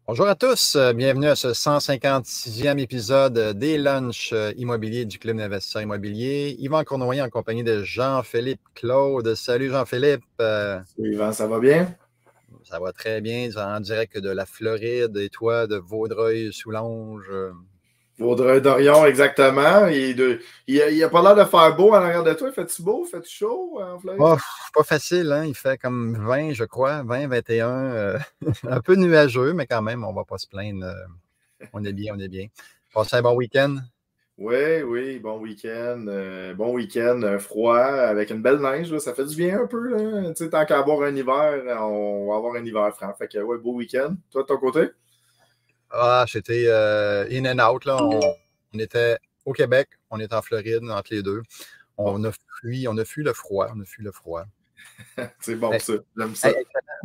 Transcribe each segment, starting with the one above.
Bonjour à tous, bienvenue à ce 156e épisode des lunchs immobiliers du Club d'investisseurs immobiliers. Yvan Cournoyer en compagnie de Jean-Philippe Claude. Salut Jean-Philippe. Salut Yvan, ça va bien? Ça va très bien, en direct de la Floride et toi de Vaudreuil-Soulanges. Vaudreuil-Dorion, exactement. Il a pas l'air de faire beau en arrière de toi. Fait-tu beau? Fait-tu chaud en Floride? Oh, pas facile, hein? Il fait comme 20, je crois, 20, 21. Un peu nuageux, mais quand même, on ne va pas se plaindre. On est bien, on est bien. Passez un bon week-end? Oui, bon week-end. Froid, avec une belle neige, là, ça fait du bien un peu. Là. Tu sais, tant qu'à avoir un hiver, on va avoir un hiver franc. Fait que, ouais, beau week-end. Toi, de ton côté? Ah, c'était in and out, là. On était au Québec, on était en Floride, entre les deux. Bon, On a fui le froid. On a fui le froid. c'est bon Hey, ça. J'aime ça. hey,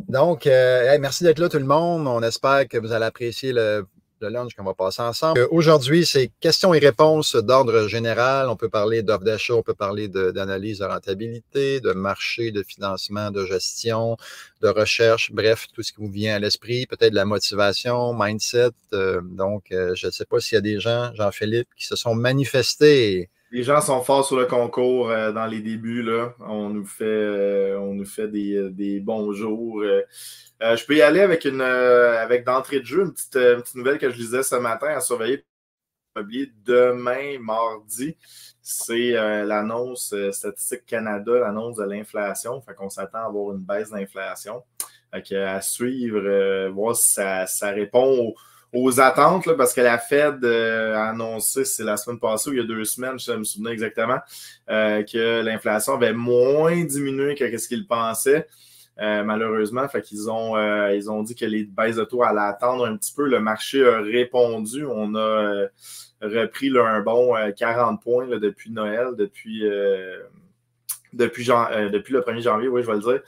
donc, hey, merci d'être là, tout le monde. On espère que vous allez apprécier le lunch qu'on va passer ensemble. Aujourd'hui, c'est questions et réponses d'ordre général. On peut parler d'offres d'achat, on peut parler d'analyse de rentabilité, de marché, de financement, de gestion, de recherche, bref, tout ce qui vous vient à l'esprit, peut-être de la motivation, mindset. Je ne sais pas s'il y a des gens, Jean-Philippe, qui se sont manifestés. Les gens sont forts sur le concours dans les débuts. Là. On nous fait des bons jours. Je peux y aller avec avec d'entrée de jeu une petite nouvelle que je lisais ce matin à surveiller demain, mardi. C'est l'annonce Statistique Canada, l'annonce de l'inflation. Fait qu'on s'attend à avoir une baisse d'inflation. À suivre, voir si ça répond aux attentes, là, parce que la Fed a annoncé, c'est la semaine passée ou il y a 2 semaines, je me souviens exactement, que l'inflation avait moins diminué que ce qu'ils pensaient. Malheureusement, fait qu'ils ils ont dit que les baisses de taux allaient attendre un petit peu. Le marché a répondu. On a repris là, un bon 40 points là, depuis Noël, depuis le 1er janvier, oui, je vais le dire.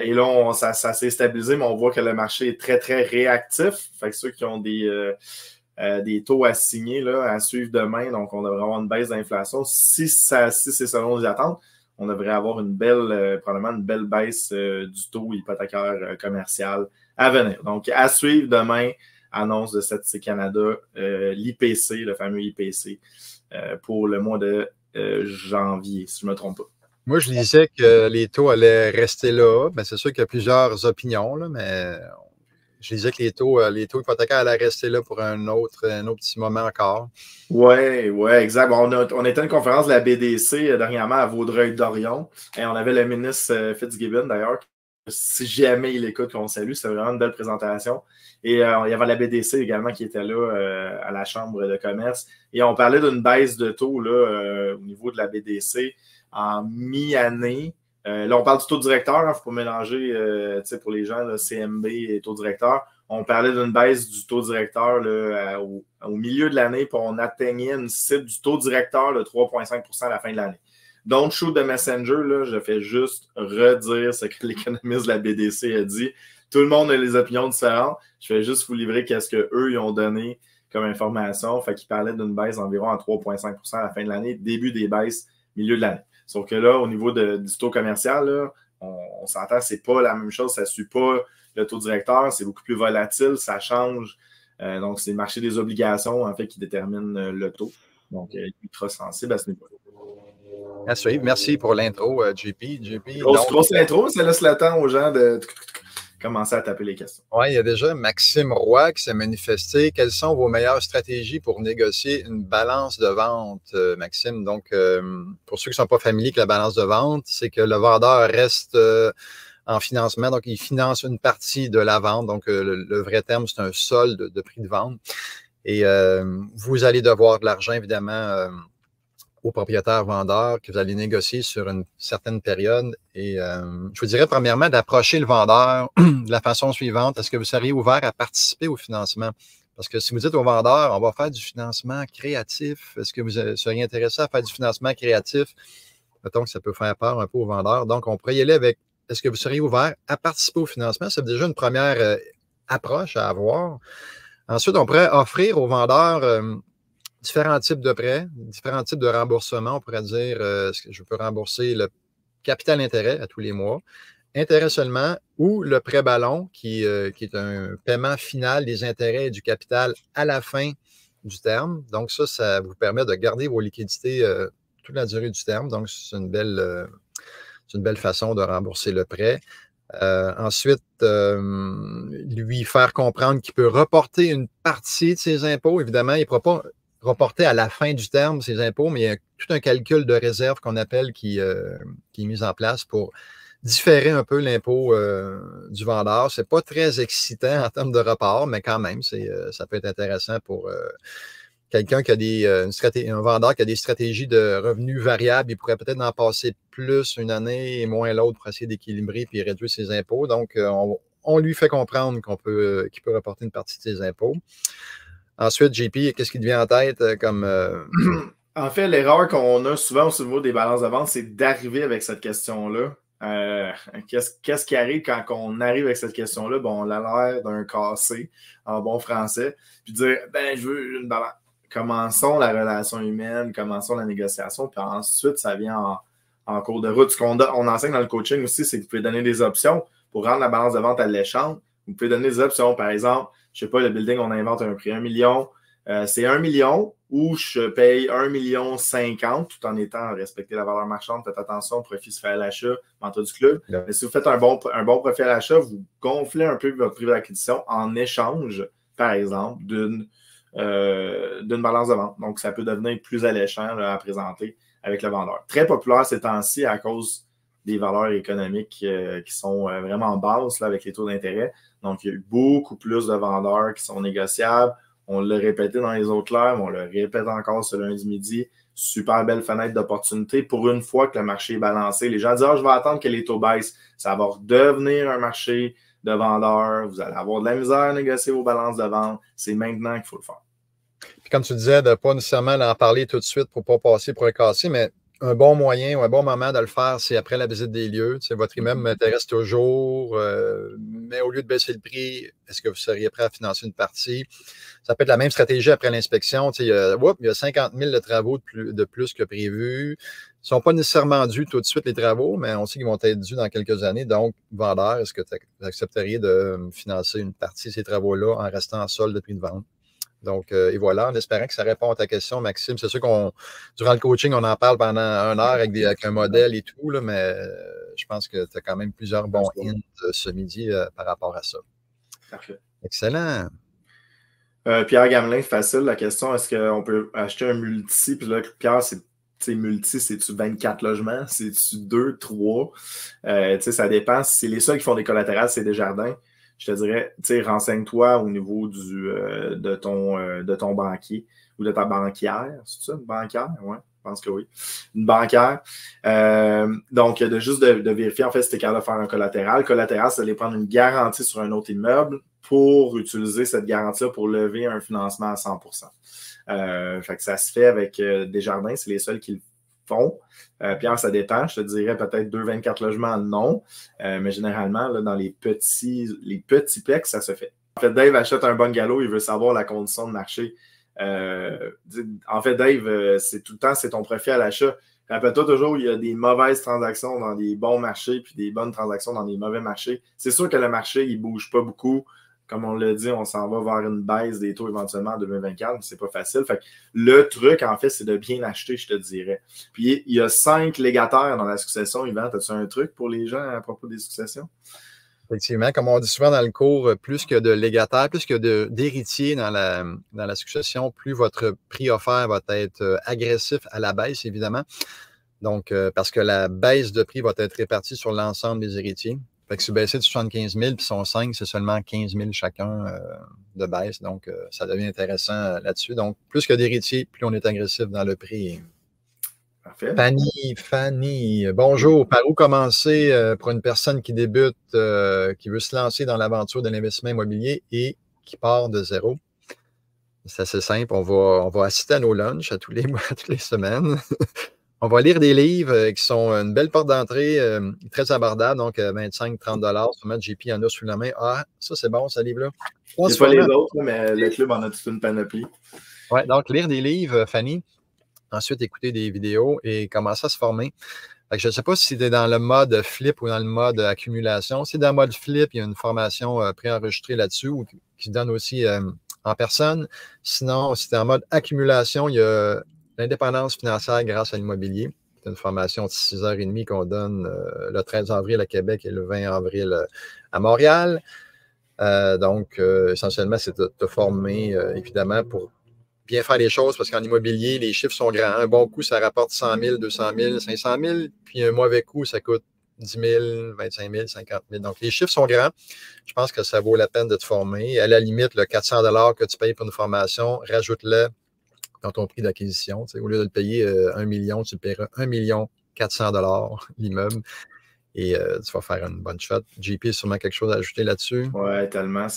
Et là, ça s'est stabilisé, mais on voit que le marché est très, très réactif. Fait que ceux qui ont des taux à signer, là, à suivre demain, donc on devrait avoir une baisse d'inflation. Si c'est selon les attentes, on devrait avoir probablement une belle baisse du taux hypothécaire commercial à venir. Donc, à suivre demain, annonce de Statistique Canada, l'IPC, le fameux IPC, pour le mois de janvier, si je ne me trompe pas. Moi, je disais que les taux allaient rester là. Ben, c'est sûr qu'il y a plusieurs opinions, là, mais je disais que les taux hypothécaires allaient rester là pour un autre petit moment encore. Oui, exact. Bon, on était à une conférence de la BDC dernièrement à Vaudreuil-Dorion et on avait le ministre Fitzgibbon d'ailleurs. Si jamais il écoute, qu'on salue, c'est vraiment une belle présentation. Et il y avait la BDC également qui était là à la Chambre de commerce. Et on parlait d'une baisse de taux là, au niveau de la BDC en mi-année. Là, on parle du taux directeur, il ne faut pas mélanger pour les gens, là, CMB et taux directeur. On parlait d'une baisse du taux directeur là, au milieu de l'année, puis on atteignait une cible du taux directeur de 3,5 % à la fin de l'année. Don't shoot the messenger, là, je fais juste redire ce que l'économiste de la BDC a dit. Tout le monde a des opinions différentes. Je fais juste vous livrer qu'est-ce qu'eux ils ont donné comme information. Fait qu'ils parlaient d'une baisse d'environ à 3,5 % à la fin de l'année, début des baisses, milieu de l'année. Sauf que là, au niveau du taux commercial, là, on s'entend, c'est pas la même chose, ça ne suit pas le taux directeur, c'est beaucoup plus volatile, ça change. Donc, c'est le marché des obligations, en fait, qui détermine le taux. Donc, ultra sensible à ce niveau-là. Merci pour l'intro, JP. Grosse intro, ça laisse le temps aux gens de commencer à taper les questions. Oui, il y a déjà Maxime Roy qui s'est manifesté. Quelles sont vos meilleures stratégies pour négocier une balance de vente, Maxime? Donc, pour ceux qui ne sont pas familiers avec la balance de vente, c'est que le vendeur reste en financement, donc il finance une partie de la vente. Donc, le vrai terme, c'est un solde de prix de vente. Et vous allez devoir de l'argent, évidemment, aux propriétaires vendeurs que vous allez négocier sur une certaine période. Et je vous dirais premièrement d'approcher le vendeur de la façon suivante. Est-ce que vous seriez ouvert à participer au financement? Parce que si vous dites au vendeur, on va faire du financement créatif, est-ce que vous seriez intéressé à faire du financement créatif? Mettons que ça peut faire peur un peu au vendeur. Donc, on pourrait y aller avec, est-ce que vous seriez ouvert à participer au financement? C'est déjà une première approche à avoir. Ensuite, on pourrait offrir au vendeur différents types de prêts, différents types de remboursements. On pourrait dire, je peux rembourser le capital intérêt à tous les mois. intérêt seulement, ou le prêt ballon, qui est un paiement final des intérêts et du capital à la fin du terme. Donc, ça vous permet de garder vos liquidités toute la durée du terme. Donc, c'est une belle façon de rembourser le prêt. Ensuite, lui faire comprendre qu'il peut reporter une partie de ses impôts. Évidemment, il ne pourra pas reporter à la fin du terme ses impôts, mais il y a tout un calcul de réserve qu'on appelle qui est mis en place pour différer un peu l'impôt du vendeur. Ce n'est pas très excitant en termes de report, mais quand même, ça peut être intéressant pour quelqu'un qui a un vendeur qui a des stratégies de revenus variables. Il pourrait peut-être en passer plus une année et moins l'autre pour essayer d'équilibrer puis réduire ses impôts. Donc, on lui fait comprendre qu'il peut reporter une partie de ses impôts. Ensuite, JP, qu'est-ce qui te vient en tête comme... En fait, l'erreur qu'on a souvent au niveau des balances de vente, c'est d'arriver avec cette question-là. Qu'est-ce qui arrive quand on arrive avec cette question-là? Bon, on a l'air d'un cassé en bon français, puis dire, je veux une balance. Commençons la relation humaine, commençons la négociation, puis ensuite, ça vient en cours de route. Ce qu'on enseigne dans le coaching aussi, c'est que vous pouvez donner des options pour rendre la balance de vente alléchante. Vous pouvez donner des options. Par exemple, je ne sais pas, le building, on invente un prix 1 million. C'est 1 million ou je paye 1,50 $ tout en étant respecté la valeur marchande. Faites attention, le profit se fait à l'achat, mentor du club. Yeah. Mais si vous faites un bon profit à l'achat, vous gonflez un peu votre prix d'acquisition en échange, par exemple, d'une balance de vente. Donc, ça peut devenir plus alléchant là, à présenter avec le vendeur. Très populaire ces temps-ci à cause des valeurs économiques qui sont vraiment basses là, avec les taux d'intérêt. Donc, il y a eu beaucoup plus de vendeurs qui sont négociables. On l'a répété dans les autres clairs, mais on le répète encore ce lundi midi. Super belle fenêtre d'opportunité. Pour une fois que le marché est balancé, les gens disent « je vais attendre que les taux baissent. » Ça va redevenir un marché de vendeurs. Vous allez avoir de la misère à négocier vos balances de vente. C'est maintenant qu'il faut le faire. Puis comme tu disais, de ne pas nécessairement en parler tout de suite pour ne pas passer pour un cassé, mais un bon moyen ou un bon moment de le faire, c'est après la visite des lieux. Tu sais, votre immeuble m'intéresse toujours, mais au lieu de baisser le prix, est-ce que vous seriez prêt à financer une partie? Ça peut être la même stratégie après l'inspection. Tu sais, il y a 50 000 de travaux de plus que prévu. Ils ne sont pas nécessairement dus tout de suite, les travaux, mais on sait qu'ils vont être dus dans quelques années. Donc, vendeur, est-ce que tu accepteriez de financer une partie de ces travaux-là en restant en solde de prix de vente? Donc, et voilà, en espérant que ça répond à ta question, Maxime. C'est sûr durant le coaching, on en parle pendant 1 heure avec un modèle et tout, là, mais je pense que tu as quand même plusieurs bons hints ce midi par rapport à ça. Parfait. Excellent. Pierre Gamelin, facile la question, est-ce qu'on peut acheter un multi? Puis là, Pierre, multi, c'est-tu 24 logements? C'est-tu 2, 3? Ça dépend. Si c'est les seuls qui font des collatérales, c'est Desjardins. Je te dirais, renseigne-toi au niveau de ton banquier ou de ta banquière. C'est ça, une banquière? Oui, je pense que oui. Une banquière. Donc, de vérifier, en fait, si tu es capable de faire un collatéral. Collatéral, c'est d'aller prendre une garantie sur un autre immeuble pour utiliser cette garantie-là pour lever un financement à 100%. Fait que ça se fait avec Desjardins, c'est les seuls qui le font. Pierre, ça dépend. Je te dirais peut-être 2,24 logements, non. Mais généralement, là, dans les petits plex, ça se fait. En fait, Dave achète un bungalow, il veut savoir la condition de marché. En fait, Dave, c'est tout le temps, c'est ton profit à l'achat. Rappelle-toi toujours, il y a des mauvaises transactions dans des bons marchés puis des bonnes transactions dans des mauvais marchés. C'est sûr que le marché, il ne bouge pas beaucoup. Comme on l'a dit, on s'en va vers une baisse des taux éventuellement en 2024, mais c'est pas facile. Fait que le truc, en fait, c'est de bien acheter, je te dirais. Puis, il y a 5 légataires dans la succession. Yvan, as-tu un truc pour les gens à propos des successions? Effectivement, comme on dit souvent dans le cours, plus que de légataires, plus que d'héritiers dans la succession, plus votre prix offert va être agressif à la baisse, évidemment. Donc, parce que la baisse de prix va être répartie sur l'ensemble des héritiers. Fait que si vous baissez de 75 000 puis son 5, c'est seulement 15 000 chacun de baisse. Donc, ça devient intéressant là-dessus. Donc, plus que d'héritiers, plus on est agressif dans le prix. Parfait. Fanny, bonjour. Par où commencer pour une personne qui débute, qui veut se lancer dans l'aventure de l'investissement immobilier et qui part de zéro? C'est assez simple. On va assister à nos lunchs toutes les semaines. On va lire des livres qui sont une belle porte d'entrée, très abordable, donc 25-30 $. Sûrement, JP en a sous la main. Ah, ça, c'est bon, ce livre-là. C'est pas les autres, mais le club en a toute une panoplie. Oui, donc lire des livres, Fanny. Ensuite, écouter des vidéos et commencer à se former. Fait que je ne sais pas si tu es dans le mode flip ou dans le mode accumulation. Si tu es dans le mode flip, il y a une formation préenregistrée là-dessus ou qui se donne aussi en personne. Sinon, si tu es en mode accumulation, il y a l'indépendance financière grâce à l'immobilier. C'est une formation de 6h30 qu'on donne le 13 avril à Québec et le 20 avril à Montréal. Donc, essentiellement, c'est de te former, évidemment, pour bien faire les choses, parce qu'en immobilier, les chiffres sont grands. Un bon coup, ça rapporte 100 000, 200 000, 500 000, puis un mauvais coup, ça coûte 10 000, 25 000, 50 000. Donc, les chiffres sont grands. Je pense que ça vaut la peine de te former. À la limite, le 400 que tu payes pour une formation, rajoute-le dans ton prix d'acquisition. Au lieu de le payer 1 million, tu le paieras 1 400 000 l'immeuble. Et tu vas faire une bonne shot. JP, sûrement quelque chose à ajouter là-dessus? Ouais, tellement.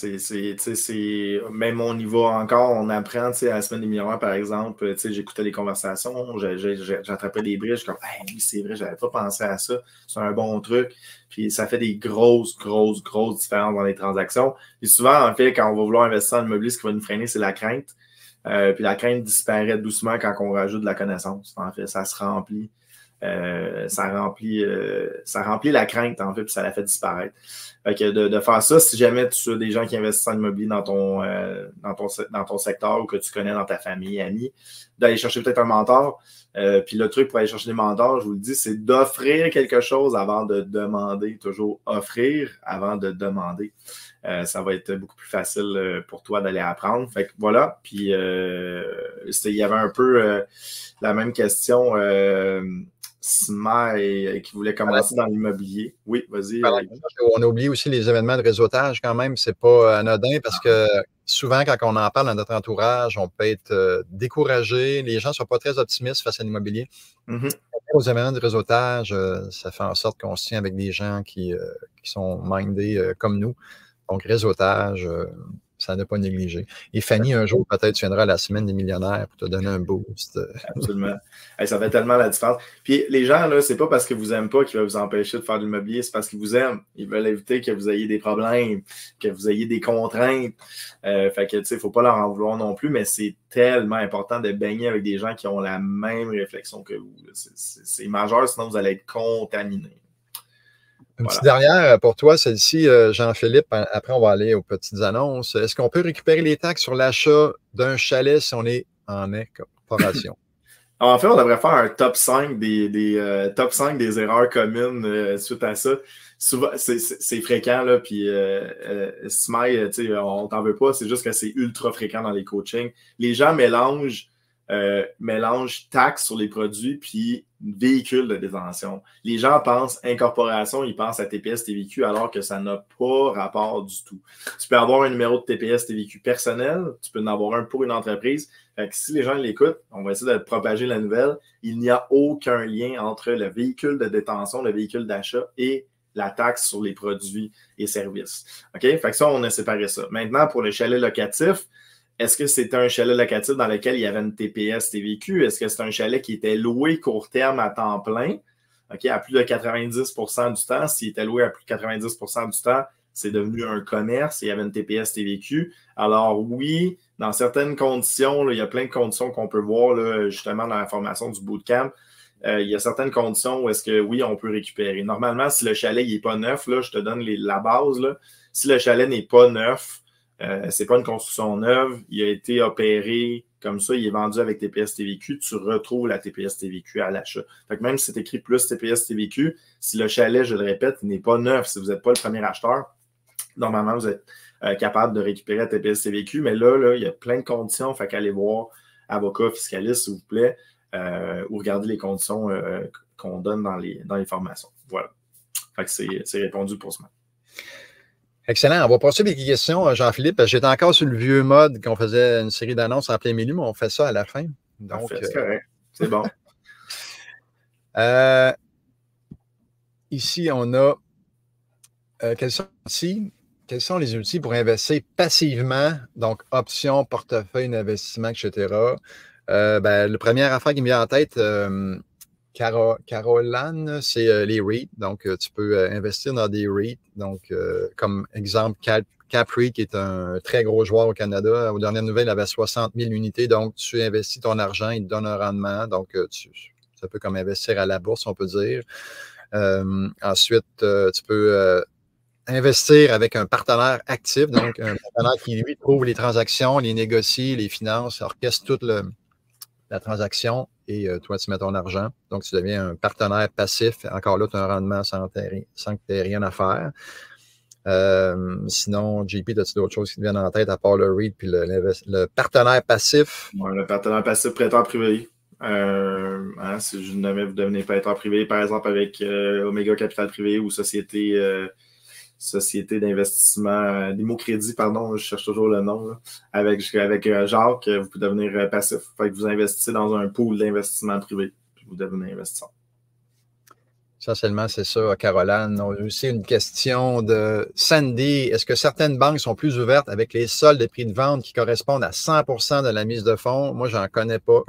Même on y va encore, on apprend, à la semaine des millionnaires, par exemple, j'écoutais les conversations, j'attrapais des briches, je suis comme, hey, oui, c'est vrai, j'avais pas pensé à ça, c'est un bon truc. Puis ça fait des grosses différences dans les transactions. Puis souvent, en fait, quand on va vouloir investir en immobilier, ce qui va nous freiner, c'est la crainte. Puis la crainte disparaît doucement quand on rajoute de la connaissance. En fait, ça se remplit. Ça remplit la crainte, en fait, puis ça la fait disparaître. Fait que de faire ça, si jamais tu as des gens qui investissent en immobilier dans ton secteur ou que tu connais dans ta famille, amis, d'aller chercher peut-être un mentor. Puis le truc pour aller chercher des mentors, je vous le dis, c'est d'offrir quelque chose avant de demander. Toujours offrir avant de demander. Ça va être beaucoup plus facile pour toi d'aller apprendre. Fait que voilà. Puis il y avait un peu la même question. Sma qui voulait commencer dans l'immobilier. Oui, vas-y. On a oublié aussi les événements de réseautage quand même. C'est pas anodin parce que souvent, quand on en parle dans notre entourage, on peut être découragé. Les gens ne sont pas très optimistes face à l'immobilier. Aux événements de réseautage, ça fait en sorte qu'on se tient avec des gens qui sont mindés comme nous. Donc, réseautage, ça n'a pas négligé. Et Fanny, un jour, peut-être, tu viendras à la semaine des millionnaires pour te donner un boost. Absolument. Ça fait tellement la différence. Puis les gens, là, c'est pas parce que vous n'aimez pas qu'ils veulent vous empêcher de faire de l'immobilier, c'est parce qu'ils vous aiment. Ils veulent éviter que vous ayez des problèmes, que vous ayez des contraintes. Fait que, tu sais, il ne faut pas leur en vouloir non plus, mais c'est tellement important de baigner avec des gens qui ont la même réflexion que vous. C'est majeur, sinon vous allez être contaminé. Une petite dernière pour toi, celle-ci, Jean-Philippe. Après, on va aller aux petites annonces. Est-ce qu'on peut récupérer les taxes sur l'achat d'un chalet si on est en incorporation? En fait, on devrait faire un top 5 top 5 des erreurs communes suite à ça. Souvent, c'est fréquent, là, puis Smile, on t'en veut pas, c'est juste que c'est ultra fréquent dans les coachings. Les gens mélangent taxes sur les produits puis véhicules de détention. Les gens pensent incorporation, ils pensent à TPS TVQ alors que ça n'a pas rapport du tout. Tu peux avoir un numéro de TPS TVQ personnel, tu peux en avoir un pour une entreprise. Fait que si les gens l'écoutent, on va essayer de propager la nouvelle. Il n'y a aucun lien entre le véhicule de détention, le véhicule d'achat et la taxe sur les produits et services. OK? Fait que ça, on a séparé ça. Maintenant, pour le chalet locatif, est-ce que c'était un chalet locatif dans lequel il y avait une TPS TVQ? Est-ce que c'est un chalet qui était loué court terme à temps plein? OK, à plus de 90% du temps. S'il était loué à plus de 90% du temps, c'est devenu un commerce et il y avait une TPS TVQ. Alors oui, dans certaines conditions, là, il y a plein de conditions qu'on peut voir là, justement dans la formation du bootcamp. Il y a certaines conditions où est-ce que oui, on peut récupérer. Normalement, si le chalet n'est pas neuf, là, je te donne la base. Là. Si le chalet n'est pas neuf, c'est pas une construction neuve, il a été opéré comme ça, il est vendu avec TPS TVQ, tu retrouves la TPS TVQ à l'achat. Fait que même si c'est écrit plus TPS TVQ, si le chalet, je le répète, n'est pas neuf, si vous n'êtes pas le premier acheteur, normalement, vous êtes capable de récupérer la TPS TVQ, mais là, il y a plein de conditions, fait qu'allez voir avocat fiscaliste, s'il vous plaît, ou regardez les conditions qu'on donne dans les formations. Voilà. Fait que c'est répondu pour ce moment. Excellent. On va passer des questions, Jean-Philippe. J'étais encore sur le vieux mode qu'on faisait une série d'annonces en plein milieu, mais on fait ça à la fin. Donc, c'est correct. C'est bon. Ici, on a quels sont les outils pour investir passivement, donc options, portefeuille d'investissement, etc. La première affaire qui me vient en tête, Caroline, c'est les REIT. Donc, tu peux investir dans des REIT. Donc, comme exemple, CapREIT, qui est un très gros joueur au Canada. Aux dernières nouvelles, il avait 60 000 unités. Donc, tu investis ton argent, il te donne un rendement. Donc, C'est un peu comme investir à la bourse, on peut dire. Ensuite, tu peux investir avec un partenaire actif, donc un partenaire qui, lui, trouve les transactions, les négocie, les finances, orchestre toute la transaction et toi, tu mets ton argent. Donc, tu deviens un partenaire passif. Encore là, tu as un rendement sans que tu aies rien à faire. Sinon, JP, as-tu d'autres choses qui te viennent en tête à part le REIT puis le partenaire passif? Ouais, le partenaire passif prêteur privé. Si je vous devenez prêteur privé, par exemple, avec Omega Capital Privé ou société d'investissement, d'Immocrédit, pardon, je cherche toujours le nom, là, avec Jacques, vous pouvez devenir passif. Fait que vous investissez dans un pool d'investissement privé, puis vous devenez investisseur. Essentiellement, c'est ça, Caroline. On a aussi une question de Sandy. Est-ce que certaines banques sont plus ouvertes avec les soldes de prix de vente qui correspondent à 100% de la mise de fonds? Moi, j'en connais pas.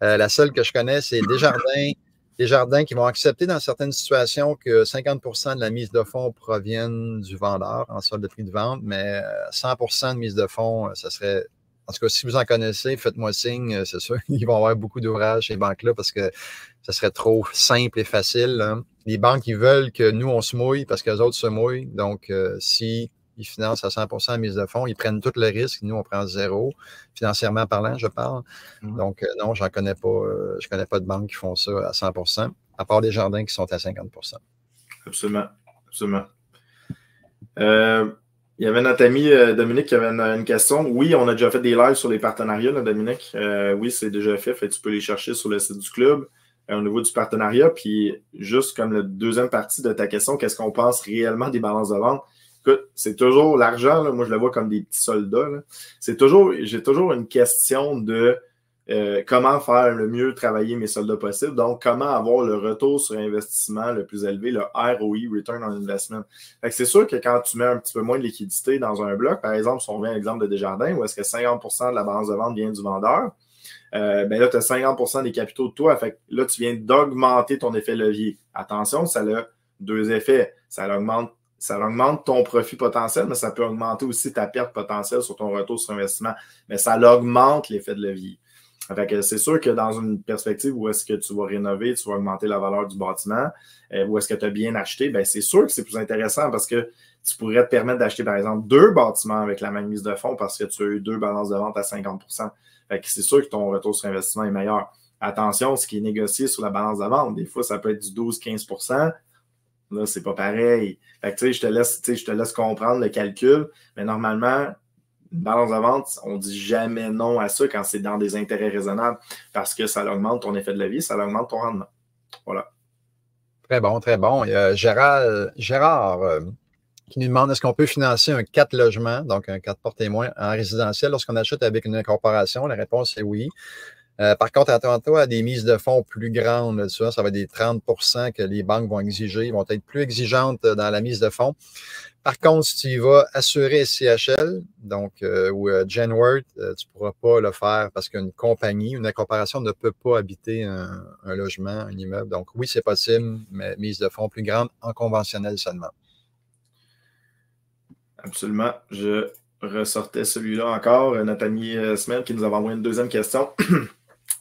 La seule que je connais, c'est Desjardins. Desjardins qui vont accepter dans certaines situations que 50% de la mise de fonds proviennent du vendeur en solde de prix de vente, mais 100% de mise de fonds, ça serait... En tout cas, si vous en connaissez, faites-moi signe. C'est sûr qu'ils vont avoir beaucoup d'ouvrages, ces banques-là, parce que ça serait trop simple et facile, là. Les banques, ils veulent que nous, on se mouille parce que les autres se mouillent. Donc, si ils financent à 100% la mise de fonds, ils prennent tout le risque. Nous, on prend zéro, financièrement parlant, je parle. Donc, non, j'en connais pas. Je connais pas de banques qui font ça à 100%, à part des jardins qui sont à 50%. Absolument. Absolument. Il y avait notre ami Dominique qui avait une question. Oui, on a déjà fait des lives sur les partenariats, là, Dominique. Oui, c'est déjà fait. Tu peux les chercher sur le site du club au niveau du partenariat. Puis, juste comme la deuxième partie de ta question, qu'est-ce qu'on pense réellement des balances de vente? Écoute, c'est toujours l'argent. Là, moi, je le vois comme des petits soldats. J'ai toujours une question de comment faire le mieux travailler mes soldats possibles. Donc, comment avoir le retour sur investissement le plus élevé, le ROI, Return on Investment. Fait que c'est sûr que quand tu mets un petit peu moins de liquidité dans un bloc, par exemple, si on vient à l'exemple de Desjardins, où est-ce que 50% de la balance de vente vient du vendeur, ben là, tu as 50% des capitaux de toi. Fait que là, tu viens d'augmenter ton effet levier. Attention, ça a deux effets. Ça augmente ton profit potentiel, mais ça peut augmenter aussi ta perte potentielle sur ton retour sur investissement. Mais ça augmente l'effet de levier. Fait que c'est sûr que dans une perspective où est-ce que tu vas rénover, tu vas augmenter la valeur du bâtiment, où est-ce que tu as bien acheté, ben c'est sûr que c'est plus intéressant parce que tu pourrais te permettre d'acheter, par exemple, 2 bâtiments avec la même mise de fonds parce que tu as eu 2 balances de vente à 50%. Fait que c'est sûr que ton retour sur investissement est meilleur. Attention, ce qui est négocié sur la balance de vente, des fois, ça peut être du 12-15%. Là, c'est pas pareil. Fait que, je te laisse comprendre le calcul, mais normalement, une balance de vente, on ne dit jamais non à ça quand c'est dans des intérêts raisonnables parce que ça augmente ton effet de levier, ça augmente ton rendement. Voilà. Très bon, très bon. Il y a Gérard qui nous demande est-ce qu'on peut financer un 4 logements, donc un 4 portes témoins en résidentiel lorsqu'on achète avec une incorporation? La réponse est oui. Par contre, attends-toi à des mises de fonds plus grandes. Là, ça va être des 30% que les banques vont exiger. Ils vont être plus exigeantes dans la mise de fonds. Par contre, si tu y vas assurer SCHL, donc, ou Genworth, tu ne pourras pas le faire parce qu'une compagnie, une incorporation ne peut pas habiter un logement, un immeuble. Donc, oui, c'est possible, mais mise de fonds plus grande en conventionnel seulement. Absolument. Je ressortais celui-là encore. Notre ami Smel qui nous avait envoyé une deuxième question.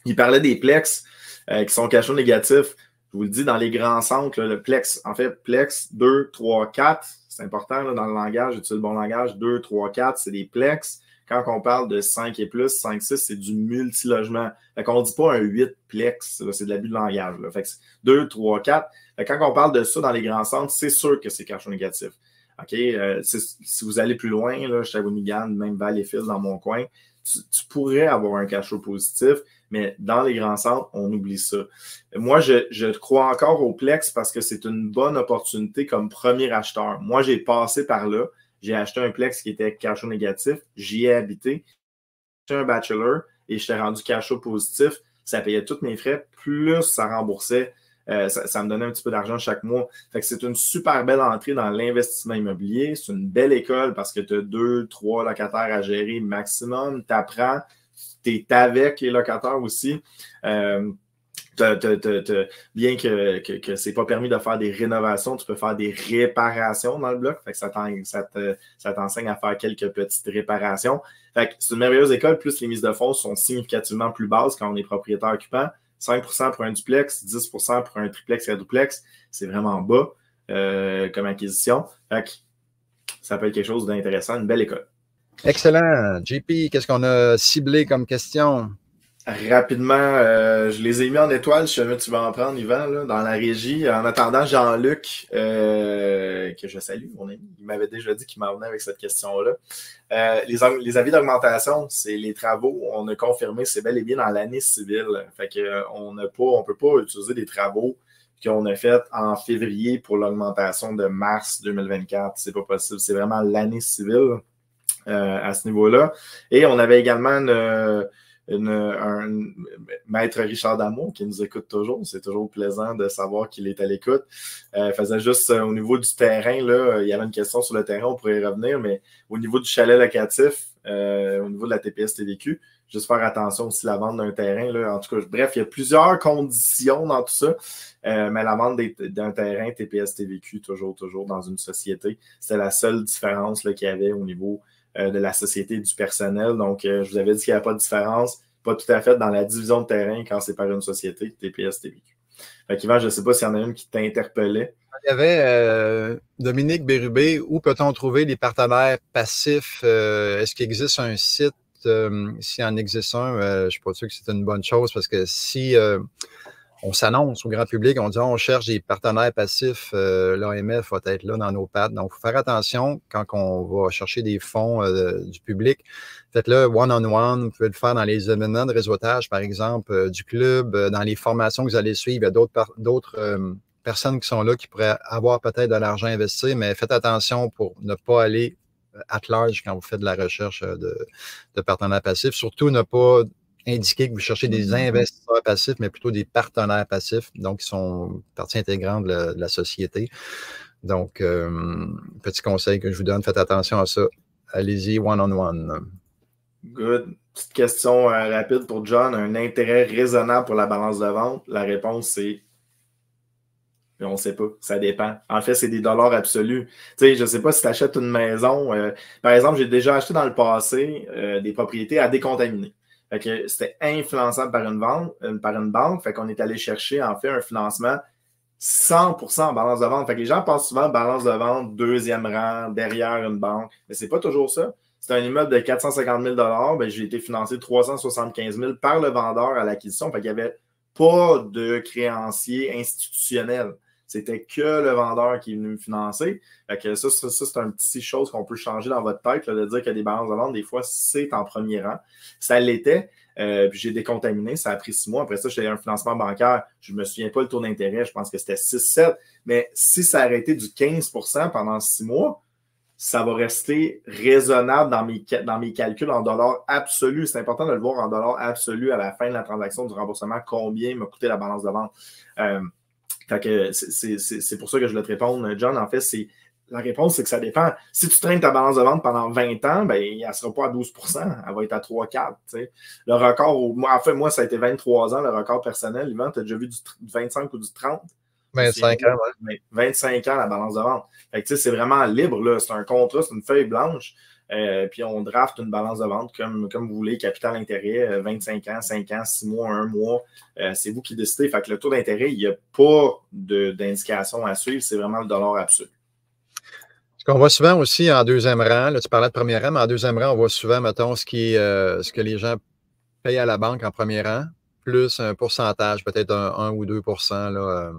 Il parlait des plex qui sont cash flow négatifs. Je vous le dis, dans les grands centres, là, le plex, en fait, plex 2, 3, 4, c'est important là, dans le langage, j'utilise le bon langage, 2, 3, 4, c'est des plex. Quand on parle de 5 et plus, 5, 6, c'est du multilogement. Fait qu'on ne dit pas un 8 plex, là, c'est de l'abus de langage. Là. Fait que 2, 3, 4. Fait que quand on parle de ça dans les grands centres, c'est sûr que c'est cash flow négatif. OK? Si vous allez plus loin, là, Shawinigan, même Valleyfield dans mon coin, tu pourrais avoir un cash flow positif, mais dans les grands centres, on oublie ça. Moi, je crois encore au Plex parce que c'est une bonne opportunité comme premier acheteur. Moi, j'ai passé par là. J'ai acheté un Plex qui était cash flow négatif. J'y ai habité. J'ai acheté un Bachelor et j'étais rendu cash flow positif. Ça payait tous mes frais, plus ça remboursait. Ça me donnait un petit peu d'argent chaque mois. Fait que c'est une super belle entrée dans l'investissement immobilier. C'est une belle école parce que tu as 2, 3 locataires à gérer maximum. Tu apprends, tu es avec les locataires aussi. Bien que c'est pas permis de faire des rénovations, tu peux faire des réparations dans le bloc. Fait que ça t'enseigne à faire quelques petites réparations. Fait que c'est une merveilleuse école, plus les mises de fonds sont significativement plus basses quand on est propriétaire occupant. 5% pour un duplex, 10% pour un triplex et un duplex, c'est vraiment bas comme acquisition. Fait que ça peut être quelque chose d'intéressant, une belle école. Excellent. JP, qu'est-ce qu'on a ciblé comme question? Rapidement, je les ai mis en étoile, si jamais tu vas en prendre, Yvan, là, dans la régie. En attendant, Jean-Luc, que je salue, mon ami, il m'avait déjà dit qu'il m'en venait avec cette question-là. Les avis d'augmentation, c'est les travaux, on a confirmé, c'est bel et bien dans l'année civile. Fait que on peut pas utiliser des travaux qu'on a fait en février pour l'augmentation de mars 2024. C'est pas possible. C'est vraiment l'année civile à ce niveau-là. Et on avait également un maître Richard Damour qui nous écoute toujours. C'est toujours plaisant de savoir qu'il est à l'écoute. Faisait juste au niveau du terrain, là, il y avait une question sur le terrain, on pourrait y revenir, mais au niveau du chalet locatif, au niveau de la TPS TVQ, juste faire attention aussi à la vente d'un terrain. Là. En tout cas, bref, il y a plusieurs conditions dans tout ça, mais la vente d'un terrain TPS TVQ, toujours dans une société, c'est la seule différence qu'il y avait au niveau de la société du personnel. Donc, je vous avais dit qu'il n'y avait pas de différence, pas tout à fait dans la division de terrain quand c'est par une société TPS TVQ. Fait qu'Yvan, je ne sais pas s'il y en a une qui t'interpellait. Il y avait Dominique Bérubé, où peut-on trouver les partenaires passifs? Est-ce qu'il existe un site? S'il en existe un, je ne suis pas sûr que c'est une bonne chose parce que si on s'annonce au grand public, on dit on cherche des partenaires passifs, l'AMF va être là dans nos pattes. Donc, il faut faire attention quand on va chercher des fonds du public. Faites-le one-on-one. Vous pouvez le faire dans les événements de réseautage, par exemple, du club, dans les formations que vous allez suivre. Il y a d'autres personnes qui sont là qui pourraient avoir peut-être de l'argent investi, mais faites attention pour ne pas aller at large quand vous faites de la recherche de partenaires passifs. Surtout, ne pas indiquer que vous cherchez des investisseurs passifs, mais plutôt des partenaires passifs, donc qui sont partie intégrante de la société. Donc, petit conseil que je vous donne, faites attention à ça. Allez-y one-on-one. Good. Petite question rapide pour John. Un intérêt raisonnable pour la balance de vente? La réponse, c'est on ne sait pas, ça dépend. En fait, c'est des dollars absolus. Tu sais, je ne sais pas si tu achètes une maison. Par exemple, j'ai déjà acheté dans le passé des propriétés à décontaminer. Fait que c'était influençable par une banque. Fait qu'on est allé chercher, en fait, un financement 100% en balance de vente. Fait que les gens pensent souvent balance de vente, deuxième rang, derrière une banque. Mais c'est pas toujours ça. C'est un immeuble de 450 000 ben, j'ai été financé 375 000 par le vendeur à l'acquisition. Fait qu'il n'y avait pas de créancier institutionnel. C'était que le vendeur qui est venu me financer. Fait que ça c'est une petite chose qu'on peut changer dans votre tête, là, de dire que des balances de vente, des fois, c'est en premier rang. Ça l'était. Puis j'ai décontaminé, ça a pris 6 mois. Après ça, j'ai eu un financement bancaire. Je ne me souviens pas le taux d'intérêt, je pense que c'était 6-7. Mais si ça a arrêté du 15% pendant 6 mois, ça va rester raisonnable dans mes calculs en dollars absolus. C'est important de le voir en dollars absolus à la fin de la transaction du remboursement, combien m'a coûté la balance de vente. Fait que c'est pour ça que je voulais te répondre, John. En fait, la réponse, c'est que ça dépend. Si tu traînes ta balance de vente pendant 20 ans, ben, elle ne sera pas à 12%, elle va être à 3-4. Le record, en fait, moi, ça a été 23 ans, le record personnel. Yvan, tu as déjà vu du 25 ou du 30? 25 ans, ouais. 25 ans, la balance de vente. Fait que, c'est vraiment libre, là. C'est un contrat, c'est une feuille blanche. Puis on draft une balance de vente comme vous voulez, capital intérêt, 25 ans, 5 ans, 6 mois, 1 mois. C'est vous qui décidez. Fait que le taux d'intérêt, il n'y a pas d'indication à suivre. C'est vraiment le dollar absolu. Ce qu'on voit souvent aussi en deuxième rang, là, tu parlais de premier rang, mais en deuxième rang, on voit souvent, mettons, ce que les gens payent à la banque en premier rang, plus un pourcentage, peut-être 1 ou 2%, là,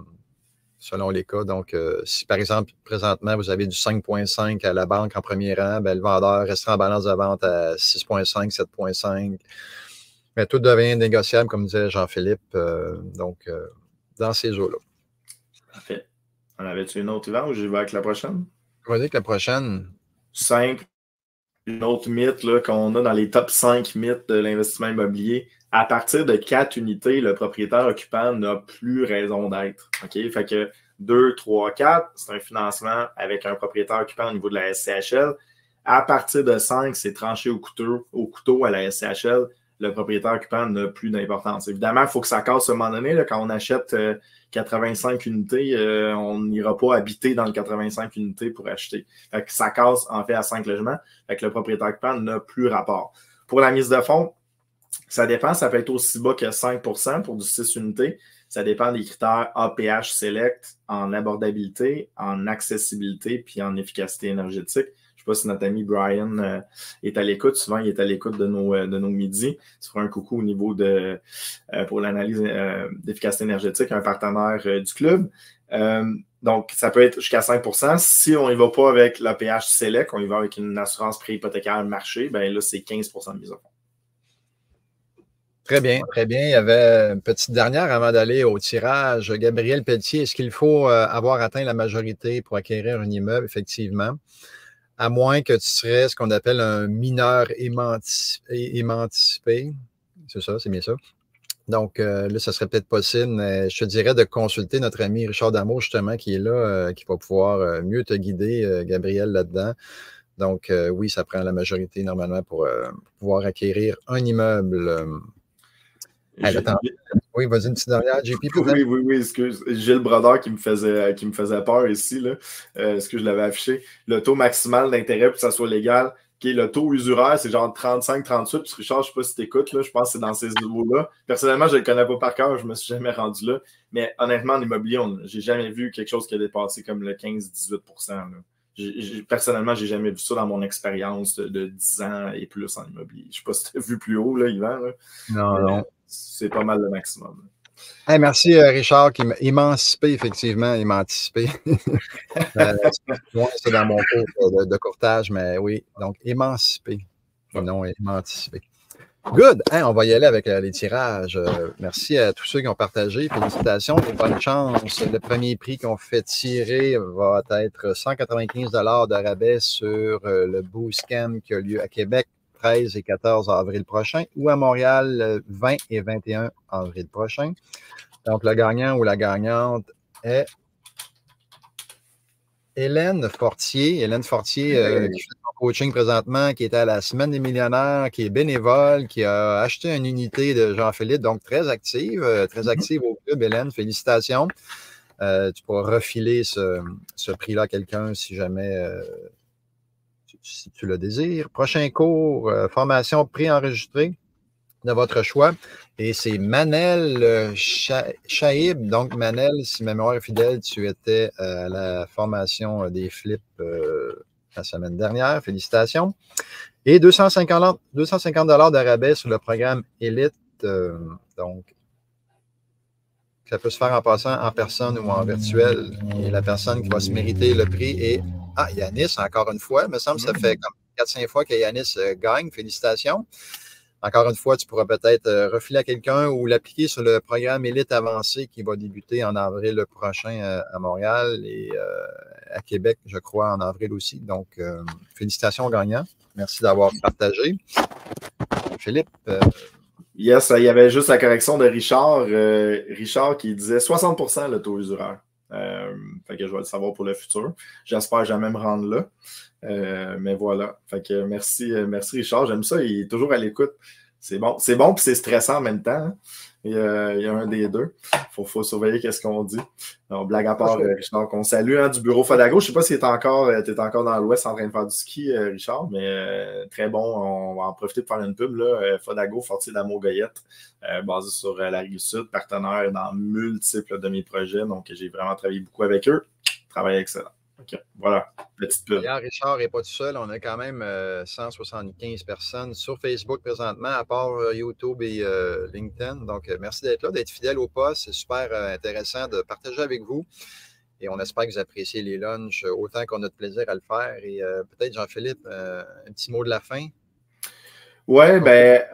selon les cas. Donc, si par exemple, présentement, vous avez du 5,5 à la banque en premier rang, ben, le vendeur restera en balance de vente à 6,5, 7,5. Mais tout devient négociable, comme disait Jean-Philippe. Donc, dans ces eaux-là. Parfait. En avait-tu une autre, Yvan, ou j'y vais avec la prochaine? Je vais dire que la prochaine. 5. Une autre mythe qu'on a dans les top 5 mythes de l'investissement immobilier. À partir de 4 unités, le propriétaire occupant n'a plus raison d'être. OK? Fait que 2, 3, 4, c'est un financement avec un propriétaire occupant au niveau de la SCHL. À partir de 5, c'est tranché au couteau à la SCHL. Le propriétaire occupant n'a plus d'importance. Évidemment, il faut que ça casse à un moment donné. Là, quand on achète 85 unités, on n'ira pas habiter dans le 85 unités pour acheter. Fait que ça casse en fait à 5 logements. Fait que le propriétaire occupant n'a plus rapport. Pour la mise de fonds, Ça dépend, ça peut être aussi bas que 5 pour du 6 unités. Ça dépend des critères APH Select en abordabilité, en accessibilité, puis en efficacité énergétique. Je ne sais pas si notre ami Brian est à l'écoute. Souvent, il est à l'écoute de nos midis. Tu feras un coucou au niveau pour l'analyse d'efficacité énergétique, un partenaire du club. Donc, ça peut être jusqu'à 5 Si on n'y va pas avec l'APH Select, on y va avec une assurance préhypothécaire marché, ben là, c'est 15 de mise à fond. Très bien, très bien. Il y avait une petite dernière avant d'aller au tirage. Gabriel Pelletier, est-ce qu'il faut avoir atteint la majorité pour acquérir un immeuble? Effectivement. À moins que tu serais ce qu'on appelle un mineur émancipé. C'est ça, c'est bien ça. Donc, là, ça serait peut-être possible, mais je te dirais de consulter notre ami Richard Damour, justement, qui est là, qui va pouvoir mieux te guider, Gabriel, là-dedans. Donc, oui, ça prend la majorité normalement pour pouvoir acquérir un immeuble. Oui, vas-y, une petite dernière, JP. Oui, excuse. Gilles Brodeur qui me faisait peur ici, là. Est-ce que je l'avais affiché? Le taux maximal d'intérêt pour que ça soit légal, qui est le taux usuraire, c'est genre 35-38. Puis Richard, je ne sais pas si tu écoutes, là, je pense que c'est dans ces niveaux-là. Personnellement, je ne le connais pas par cœur, je ne me suis jamais rendu là. Mais honnêtement, en immobilier, je n'ai jamais vu quelque chose qui a dépassé comme le 15-18 %. Personnellement, je n'ai jamais vu ça dans mon expérience de 10 ans et plus en immobilier. Je ne sais pas si tu as vu plus haut, là, Yvan. Là. Non. C'est pas mal le maximum. Hey, merci, Richard, qui m'a émancipé, effectivement, émancipé. C'est dans mon cours de courtage, mais oui, donc émancipé, non émancipé. Good! Hey, on va y aller avec les tirages. Merci à tous ceux qui ont partagé. Félicitations et bonne chance. Le premier prix qu'on fait tirer va être 195 $ de rabais sur le Boost Camp qui a lieu à Québec 13 et 14 avril prochain ou à Montréal 20 et 21 avril prochain. Donc, le gagnant ou la gagnante est Hélène Fortier. Hélène Fortier, qui fait son coaching présentement, qui était à la Semaine des millionnaires, qui est bénévole, qui a acheté une unité de Jean-Philippe, donc très active au club. Hélène, félicitations. Tu pourras refiler ce prix-là à quelqu'un si jamais si tu le désires. Prochain cours, formation préenregistrée de votre choix. Et c'est Manel Chaïb. Donc, Manel, si ma mémoire est fidèle, tu étais à la formation des flips la semaine dernière. Félicitations. Et 250 $ de rabais sur le programme Elite. Donc, ça peut se faire en passant en personne ou en virtuel. Et la personne qui va se mériter le prix est Yanis, encore une fois. Il me semble que ça fait comme 4-5 fois que Yanis gagne. Félicitations. Encore une fois, tu pourras peut-être refiler à quelqu'un ou l'appliquer sur le programme Élite avancé qui va débuter en avril prochain à Montréal et à Québec, je crois, en avril aussi. Donc, félicitations aux gagnants. Merci d'avoir partagé. Philippe. Yes, il y avait juste la correction de Richard. Richard qui disait 60 % le taux usuraire. Fait que je vais le savoir pour le futur. J'espère jamais me rendre là. Mais voilà. Fait que merci Richard. J'aime ça. Il est toujours à l'écoute. C'est bon puis c'est stressant en même temps. Hein. Il y a un des deux. Faut surveiller qu'est-ce qu'on dit. Donc, blague à part, Richard, qu'on salue du bureau Fodago. Je ne sais pas si tu es encore dans l'Ouest en train de faire du ski, Richard, mais très bon. On va en profiter pour faire une pub. Là. Fodago, Fortier d'Amour-Goyette, basé sur la Rive-Sud, partenaire dans multiples de mes projets. Donc, j'ai vraiment travaillé beaucoup avec eux. Travail excellent. OK, voilà, petite pub. D'ailleurs, Richard n'est pas tout seul. On a quand même 175 personnes sur Facebook présentement, à part YouTube et LinkedIn. Donc, merci d'être là, d'être fidèle au poste. C'est super intéressant de partager avec vous. Et on espère que vous appréciez les lunchs autant qu'on a de plaisir à le faire. Et peut-être, Jean-Philippe, un petit mot de la fin. Ouais, ben,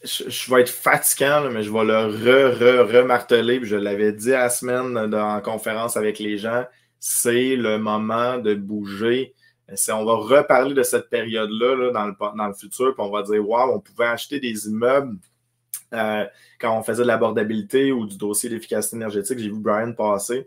je vais être fatigant, là, mais je vais le remarteler. Je l'avais dit à la semaine en conférence avec les gens. C'est le moment de bouger. On va reparler de cette période-là là, dans le futur, puis on va dire, wow, on pouvait acheter des immeubles quand on faisait de l'abordabilité ou du dossier d'efficacité énergétique. J'ai vu Brian passer.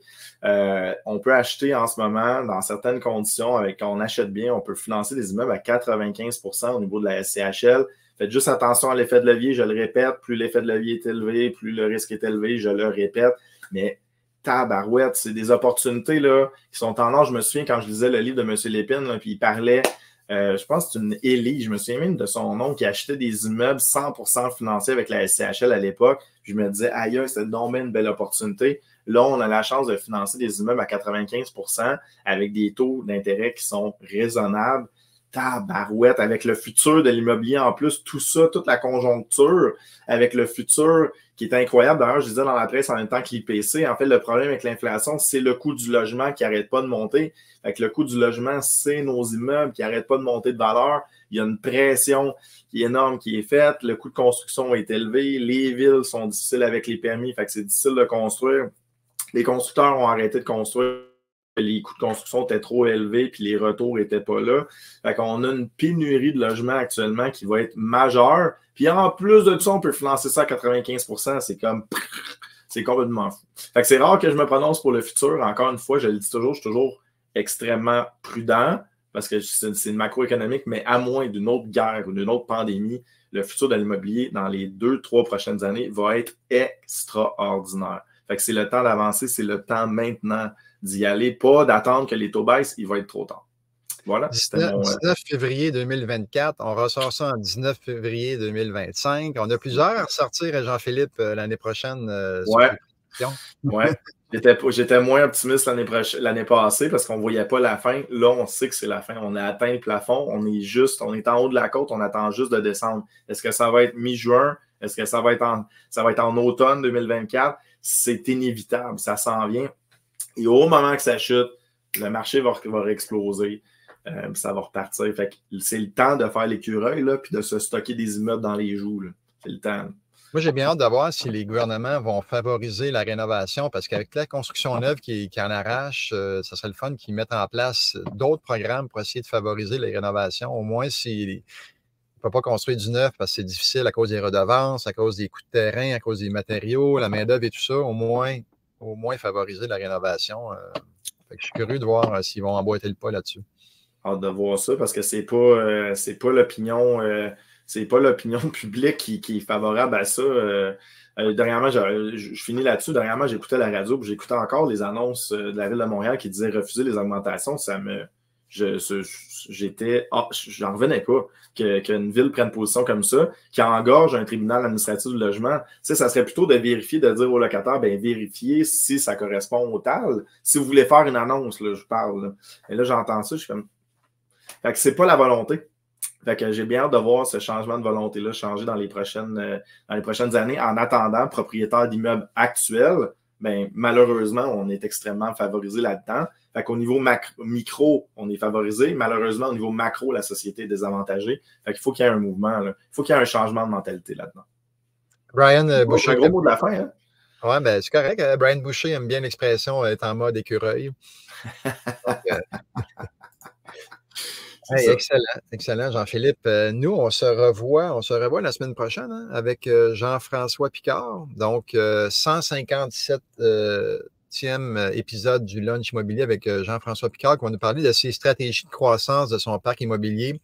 On peut acheter en ce moment, dans certaines conditions, quand on achète bien, on peut financer des immeubles à 95 % au niveau de la SCHL. Faites juste attention à l'effet de levier, je le répète. Plus l'effet de levier est élevé, plus le risque est élevé, je le répète. Mais tabarouette, c'est des opportunités là, qui sont en or. Je me souviens quand je lisais le livre de M. Lépine, là, puis il parlait Je pense que c'est une Élie, je me souviens même de son nom, qui achetait des immeubles 100% financés avec la SCHL à l'époque. Je me disais, aïe, c'est donc une belle opportunité. Là, on a la chance de financer des immeubles à 95% avec des taux d'intérêt qui sont raisonnables. Tabarouette, avec le futur de l'immobilier en plus, tout ça, toute la conjoncture, avec le futur qui est incroyable. D'ailleurs, je disais dans la presse en même temps que l'IPC, en fait, le problème avec l'inflation, c'est le coût du logement qui n'arrête pas de monter. Fait que le coût du logement, c'est nos immeubles qui n'arrêtent pas de monter de valeur. Il y a une pression qui est énorme qui est faite. Le coût de construction est élevé. Les villes sont difficiles avec les permis. Fait que c'est difficile de construire. Les constructeurs ont arrêté de construire. Les coûts de construction étaient trop élevés puis les retours n'étaient pas là. Fait qu'on a une pénurie de logements actuellement qui va être majeure. Puis en plus de ça, on peut financer ça à 95%. C'est complètement fou. Fait que c'est rare que je me prononce pour le futur. Encore une fois, je le dis toujours, je suis toujours extrêmement prudent parce que c'est une macroéconomique, mais à moins d'une autre guerre ou d'une autre pandémie, le futur de l'immobilier dans les 2-3 prochaines années va être extraordinaire. Fait que c'est le temps d'avancer, c'est le temps maintenant d'y aller, pas d'attendre que les taux baissent, il va être trop tard. Voilà. 19 février 2024, on ressort ça en 19 février 2025. On a plusieurs à ressortir, Jean-Philippe, l'année prochaine. Ouais. J'étais moins optimiste l'année passée parce qu'on ne voyait pas la fin. Là, on sait que c'est la fin. On a atteint le plafond. On est en haut de la côte. On attend juste de descendre. Est-ce que ça va être mi-juin? Est-ce que ça va être en automne 2024? C'est inévitable. Ça s'en vient. Et au moment que ça chute, le marché va exploser. Ça va repartir. Fait que c'est le temps de faire l'écureuil puis de se stocker des immeubles dans les joues. Là. C'est le temps. Moi, j'ai bien hâte de voir si les gouvernements vont favoriser la rénovation parce qu'avec la construction neuve qui en arrache, ça serait le fun qu'ils mettent en place d'autres programmes pour essayer de favoriser les rénovations. Au moins, s'il ne peut pas construire du neuf parce que c'est difficile à cause des redevances, à cause des coûts de terrain, à cause des matériaux, la main-d'œuvre et tout ça, au moins favoriser la rénovation. Fait que je suis curieux de voir s'ils vont emboîter le pas là-dessus. Hâte de voir ça parce que c'est pas l'opinion. C'est pas l'opinion publique qui est favorable à ça. Dernièrement, je finis là-dessus. Dernièrement, j'écoutais la radio et j'écoutais encore les annonces de la Ville de Montréal qui disaient refuser les augmentations. J'en revenais pas qu'une ville prenne position comme ça, qui engorge un tribunal administratif du logement. Ça serait plutôt de vérifier, de dire aux locataires, vérifiez si ça correspond au TAL. Si vous voulez faire une annonce, là, je parle. Là. Et là, j'entends ça, je suis comme... Fait que c'est pas la volonté. Fait que j'ai bien hâte de voir ce changement de volonté-là changer dans les prochaines années. En attendant, propriétaire d'immeubles actuels, malheureusement, on est extrêmement favorisé là-dedans. Fait qu'au niveau micro, on est favorisé. Malheureusement, au niveau macro, la société est désavantagée. Fait qu'il faut qu'il y ait un mouvement. Là. Il faut qu'il y ait un changement de mentalité là-dedans. Brian Boucher. C'est un gros mot de la fin, hein? Oui, c'est correct. Brian Boucher aime bien l'expression être en mode écureuil. Donc, hey, excellent, Jean-Philippe. Nous, on se revoit la semaine prochaine avec Jean-François Picard. Donc, 157e épisode du Lunch immobilier avec Jean-François Picard qui va nous parler de ses stratégies de croissance de son parc immobilier.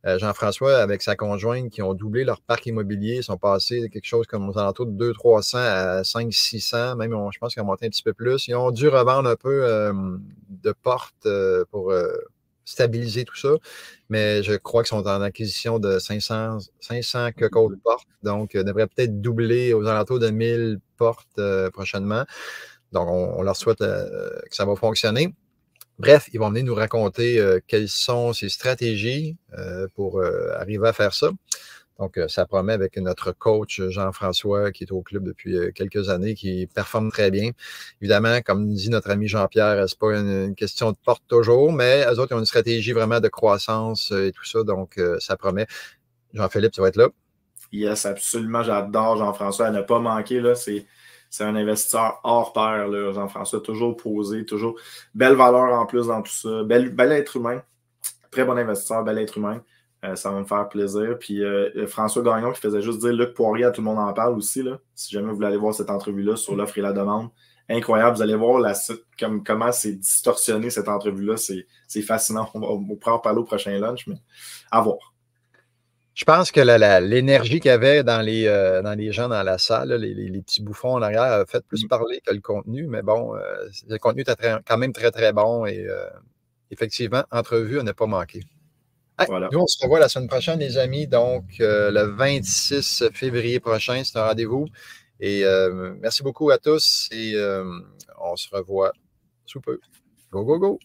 Jean-François, avec sa conjointe, qui ont doublé leur parc immobilier, ils sont passés de quelque chose comme aux alentours de 200-300 à 500-600, même je pense qu'ils ont monté un petit peu plus. Ils ont dû revendre un peu de portes pour stabiliser tout ça, mais je crois qu'ils sont en acquisition de 500 autres portes, donc devraient peut-être doubler aux alentours de 1000 portes prochainement. Donc, on leur souhaite que ça va fonctionner. Bref, ils vont venir nous raconter quelles sont ces stratégies pour arriver à faire ça. Donc, ça promet avec notre coach Jean-François, qui est au club depuis quelques années, qui performe très bien. Évidemment, comme dit notre ami Jean-Pierre, ce n'est pas une question de porte toujours, mais eux autres, ils ont une stratégie vraiment de croissance et tout ça. Donc, ça promet. Jean-Philippe, tu vas être là? Yes, absolument. J'adore Jean-François. À ne pas manquer, là, c'est un investisseur hors pair, là, Jean-François. Toujours posé, toujours belle valeur en plus dans tout ça. Bel être humain. Très bon investisseur, bel être humain. Ça va me faire plaisir. Puis François Gagnon qui faisait juste dire Luc Poirier, à tout le monde en parle aussi. Là, si jamais vous voulez aller voir cette entrevue-là sur l'offre et la demande. Incroyable. Vous allez voir comment c'est distorsionné cette entrevue-là. C'est fascinant. On pourra en parler au prochain lunch, mais à voir. Je pense que l'énergie qu'il y avait dans les gens dans la salle, les petits bouffons en arrière, a fait plus parler que le contenu. Mais bon, le contenu était quand même très, très bon. Et effectivement, entrevue, on n'a pas manqué. Voilà. Nous, on se revoit la semaine prochaine, les amis. Donc, le 26 février prochain, c'est un rendez-vous. Et merci beaucoup à tous et on se revoit sous peu. Go, go, go!